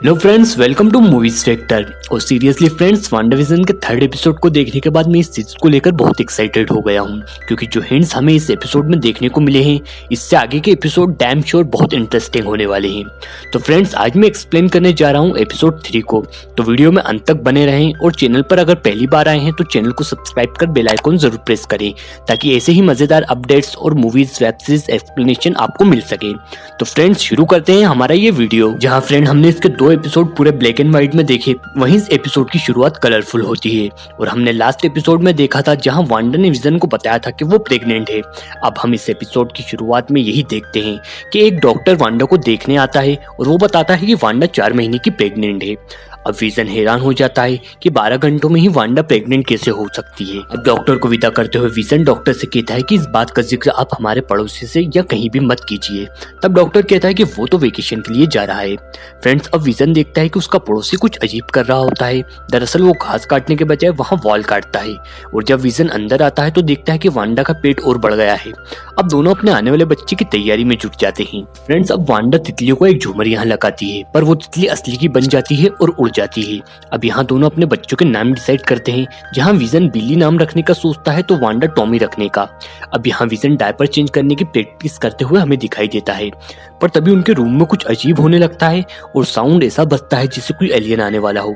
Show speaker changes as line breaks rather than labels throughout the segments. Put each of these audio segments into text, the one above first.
Hello friends, welcome to movies factor. और seriously friends, WandaVision के third episode को देखने के बाद मैं इस चीज को लेकर बहुत एक्साइटेड हो गया हूँ, क्योंकि जो हिंट्स हमें इस एपिसोड में देखने को मिले हैं, इससे आगे के एपिसोड डैम श्योर बहुत इंटरेस्टिंग होने वाले हैं। तो फ्रेंड्स, आज मैं एक्सप्लेन करने जा रहा हूँ एपिसोड 3 को, तो वीडियो में अंत तक बने रहें। और चैनल पर अगर पहली बार आए हैं तो चैनल को सब्सक्राइब कर बेल आइकन जरूर प्रेस करें, ताकि ऐसे ही मजेदार अपडेट्स और मूवीज वेब सीरीज एक्सप्लेनेशन आपको मिल सके। तो फ्रेंड्स, शुरू करते हैं हमारा ये वीडियो। जहाँ फ्रेंड हमने इसके 2 एपिसोड पूरे ब्लैक एंड व्हाइट में देखे, वहीं इस एपिसोड की शुरुआत कलरफुल होती है। और हमने लास्ट एपिसोड में देखा था जहां वांडा ने विजन को बताया था कि वो प्रेग्नेंट है। अब हम इस एपिसोड की शुरुआत में यही देखते हैं कि एक डॉक्टर वांडा को देखने आता है और वो बताता है कि वांडा 4 महीने की प्रेग्नेंट है। अब विजन हैरान हो जाता है कि 12 घंटों में ही वांडा प्रेग्नेंट कैसे हो सकती है। अब डॉक्टर को विदा करते हुए विजन डॉक्टर से कहता है कि इस बात का जिक्र आप हमारे पड़ोसी से या कहीं भी मत कीजिए। तब डॉक्टर कहता है कि वो तो वेकेशन के लिए जा रहा है। फ्रेंड्स, अब विजन देखता है कि उसका पड़ोसी कुछ अजीब कर रहा होता है। दरअसल वो घास काटने के बजाय वहाँ वॉल काटता है। और जब विजन अंदर आता है तो देखता है कि वांडा का पेट और बढ़ गया है। अब दोनों अपने आने वाले बच्चे की तैयारी में जुट जाते हैं। फ्रेंड्स, अब वांडा तितलियों को एक झूमर यहाँ लगाती है, पर वो तितली असली की बन जाती है और उड़ जाती है। अब यहाँ दोनों अपने बच्चों के नाम डिसाइड करते हैं। जहाँ विजन बिल्ली नाम रखने का सोचता है तो वांडा टॉमी रखने का। अब यहाँ विजन डायपर चेंज करने की प्रैक्टिस करते हुए हमें दिखाई देता है, पर तभी उनके रूम में कुछ अजीब होने लगता है और साउंड ऐसा बजता है जैसे कोई एलियन आने वाला हो।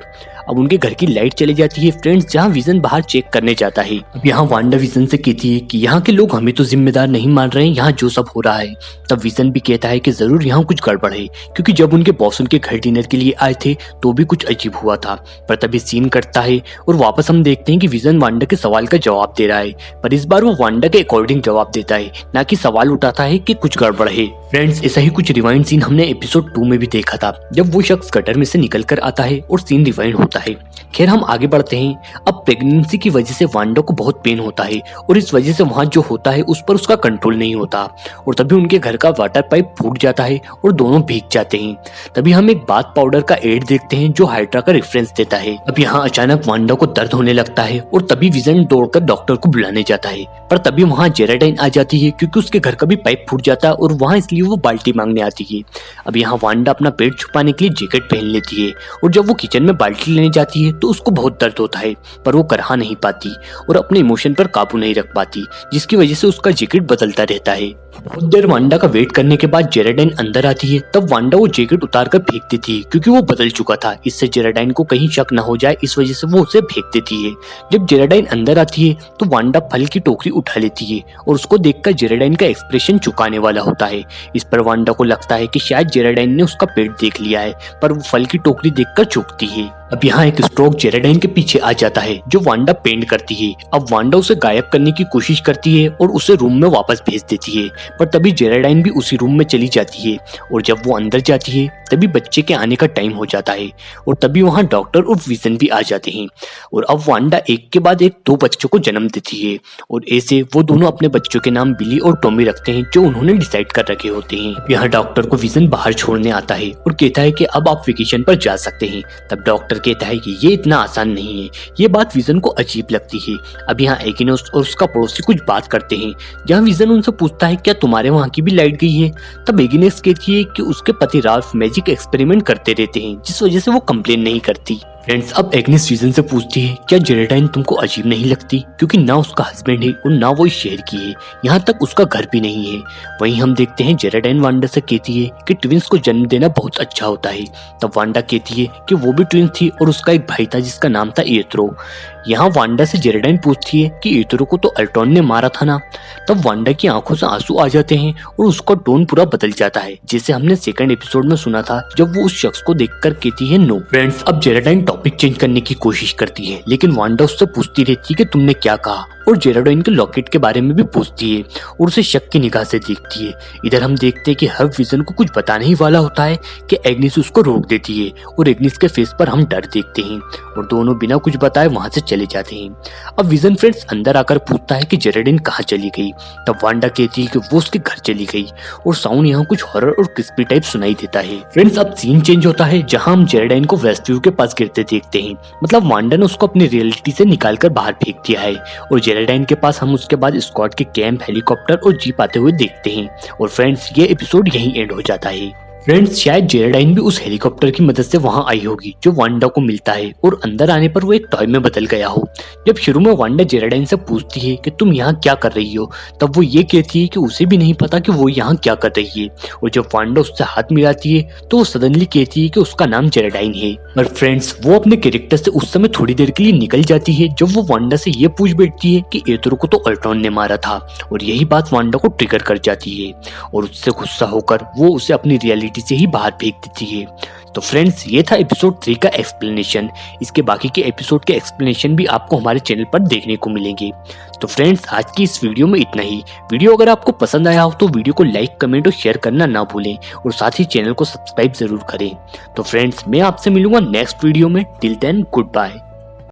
अब उनके घर की लाइट चली जाती है फ्रेंड्स, जहाँ विजन बाहर चेक करने जाता है। अब यहाँ वांडा विजन से कहती है कि यहाँ के लोग हमें तो जिम्मेदार नहीं मान रहे हैं यहाँ जो सब हो रहा है। तब विजन भी कहता है कि जरूर यहाँ कुछ गड़बड़ है, क्योंकि जब उनके बॉस उनके घर डिनर के लिए आए थे तो भी कुछ अजीब हुआ था। पर तभी सीन कटता है और वापस हम देखते हैं कि विजन वांडा के सवाल का जवाब दे रहा है, पर इस बार वो वांडा के अकॉर्डिंग जवाब देता है, ना कि सवाल उठाता है कि कुछ गड़बड़ है। फ्रेंड्स, ऐसा ही कुछ रिवाइंड सीन हमने एपिसोड 2 में भी देखा था, जब वो शख्स गटर में से निकल कर आता है और सीन रिवाइंड होता है। खैर, हम आगे बढ़ते हैं। अब प्रेगनेंसी की वजह से वांडा को बहुत पेन होता है और इस वजह से वहाँ जो होता है उस पर उसका कंट्रोल नहीं होता। और तभी उनके घर का वाटर पाइप फूट जाता है और दोनों भीग जाते हैं। तभी हम एक बाथ पाउडर का एड देखते हैं जो हाइड्रा का रेफरेंस देता है। अब यहाँ अचानक वांडा को दर्द होने लगता है और तभी विजन दौड़कर डॉक्टर को बुलाने जाता है। पर तभी वहाँ जेराडाइन आ जाती है, क्योंकि उसके घर का भी पाइप फूट जाता है और वहाँ इसलिए वो बाल्टी मांगने आती है। अब यहाँ वांडा अपना पेट छुपाने के लिए जैकेट पहन लेती है और जब वो किचन में बाल्टी लेने जाती है तो उसको बहुत दर्द होता है, पर वो करहा नहीं पाती और अपने इमोशन पर काबू नहीं रख पाती, जिसकी वजह से उसका जैकेट बदलता रहता है। बहुत देर वांडा का वेट करने के बाद जेराडाइन अंदर आती है। तब वांडा वो जैकेट उतार कर फेंक देती है, क्योंकि वो बदल चुका था। इससे जेराडाइन को कहीं शक न हो जाए, इस वजह से वो उसे फेंक देती है। जब जेराडाइन अंदर आती है तो वांडा फल की टोकरी उठा लेती है और उसको देखकर जेराडाइन का एक्सप्रेशन चुकाने वाला होता है। इस पर वांडा को लगता है कि शायद जेराडाइन ने उसका पेट देख लिया है, पर वो फल की टोकरी देखकर चूकती है। अब यहाँ एक स्ट्रोक जेराडाइन के पीछे आ जाता है जो वांडा पेंट करती है। अब वांडा उसे गायब करने की कोशिश करती है और उसे रूम में वापस भेज देती है, पर तभी जेराडाइन भी उसी रूम में चली जाती है। और जब वो अंदर जाती है तभी बच्चे के आने का टाइम हो जाता है और तभी वहाँ डॉक्टर और विजन भी आ जाते हैं। और अब वांडा एक के बाद एक 2 बच्चों को जन्म देती है और ऐसे वो दोनों अपने बच्चों के नाम बिली और टॉमी रखते हैं, जो उन्होंने डिसाइड कर रखे होते हैं। यहाँ डॉक्टर को विजन बाहर छोड़ने आता है और कहता है कि अब आप वेकेशन पर जा सकते हैं। तब डॉक्टर कहता है कि ये इतना आसान नहीं है। ये बात विजन को अजीब लगती है। अब यहाँ एगिनोस और उसका पड़ोसी कुछ बात करते हैं, जहाँ विजन उनसे पूछता है क्या तुम्हारे वहाँ की भी लाइट गई है। तब एगिनोस कहती है कि उसके पति राल्फ मैजिक एक्सपेरिमेंट करते रहते हैं, जिस वजह से वो कंप्लेन नहीं करती। फ्रेंड्स, अब एग्नेस विजन से पूछती है क्या जेराडाइन तुमको अजीब नहीं लगती, क्योंकि ना उसका हस्बैंड है और ना वो इस शहर की है, यहाँ तक उसका घर भी नहीं है। वहीं हम देखते हैं जेराडाइन वांडा से कहती है कि ट्विंस को जन्म देना बहुत अच्छा होता है। तब वांडा कहती है कि वो भी ट्विंस थी और उसका एक भाई था जिसका नाम था एथरो। यहाँ वांडा से जेराडाइन पूछती है कि एथरो को तो अल्ट्रॉन ने मारा था ना। तब वांडा की आंखों से आंसू आ जाते हैं और उसका टोन पूरा बदल जाता है, जैसे हमने सेकंड एपिसोड में सुना था जब वो उस शख्स को देखकर कहती है नो। फ्रेंड्स, अब जेराडाइन टॉपिक चेंज करने की कोशिश करती है, लेकिन वांडा उससे पूछती रहती है कि तुमने क्या कहा, और जेराडाइन के लॉकेट के बारे में भी पूछती है और उसे शक की निगाह से देखती है। इधर हम देखते हैं कि हब विजन को कुछ बताने ही वाला होता है कि एग्निस उसको रोक देती है और एग्निस के फेस पर हम डर देखते हैं और दोनों बिना कुछ बताए वहां से चले जाते हैं। अब विजन फ्रेंड्स अंदर आकर पूछता है कि जेराडाइन कहाँ चली गई। तब वांडा कहती है कि वो उसके घर चली गई और साउंड यहाँ कुछ हॉरर और क्रिस्पी टाइप सुनाई देता है। फ्रेंड्स, अब सीन चेंज होता है जहाँ हम जेराडाइन को वेस्ट व्यू के पास गिरते देखते हैं। मतलब वांडा ने उसको अपनी रियलिटी से निकाल कर बाहर फेंक दिया है और जेराडाइन के पास हम उसके बाद स्क्वाड के कैंप, हेलीकॉप्टर और जीप आते हुए देखते हैं। और फ्रेंड्स, ये एपिसोड यहीं एंड हो जाता है। फ्रेंड्स शायद जेराडाइन भी उस हेलीकॉप्टर की मदद से वहां आई होगी जो वांडा को मिलता है और अंदर आने पर वो एक टॉय में बदल गया हो। जब शुरू में वांडा जेराडाइन से पूछती है कि तुम यहाँ क्या कर रही हो, तब वो ये कहती है कि उसे भी नहीं पता कि वो यहाँ क्या कर रही है। और जब वांडा उससे हाथ मिलाती है तो वो सडनली कहती है कि उसका नाम जेराडाइन है। पर फ्रेंड्स वो अपने कैरेक्टर से उस समय थोड़ी देर के लिए निकल जाती है जब वो वांडा से ये पूछ बैठती है कि एतरो को तो अल्ट्रॉन ने मारा था। और यही बात वांडा को ट्रिगर कर जाती है और उससे गुस्सा होकर वो उसे अपनी रियलिटी से ही बाहर फेंक देती है। तो फ्रेंड्स ये था एपिसोड 3 का एक्सप्लेनेशन। इसके बाकी के एपिसोड के एक्सप्लेनेशन भी आपको हमारे चैनल पर देखने को मिलेंगे। तो फ्रेंड्स आज की इस वीडियो में इतना ही। वीडियो अगर आपको पसंद आया हो तो वीडियो को लाइक, कमेंट और शेयर करना ना भूलें और साथ ही चैनल को सब्सक्राइब जरूर करें। तो फ्रेंड्स मैं आपसे मिलूंगा नेक्स्ट वीडियो में। Till then good bye.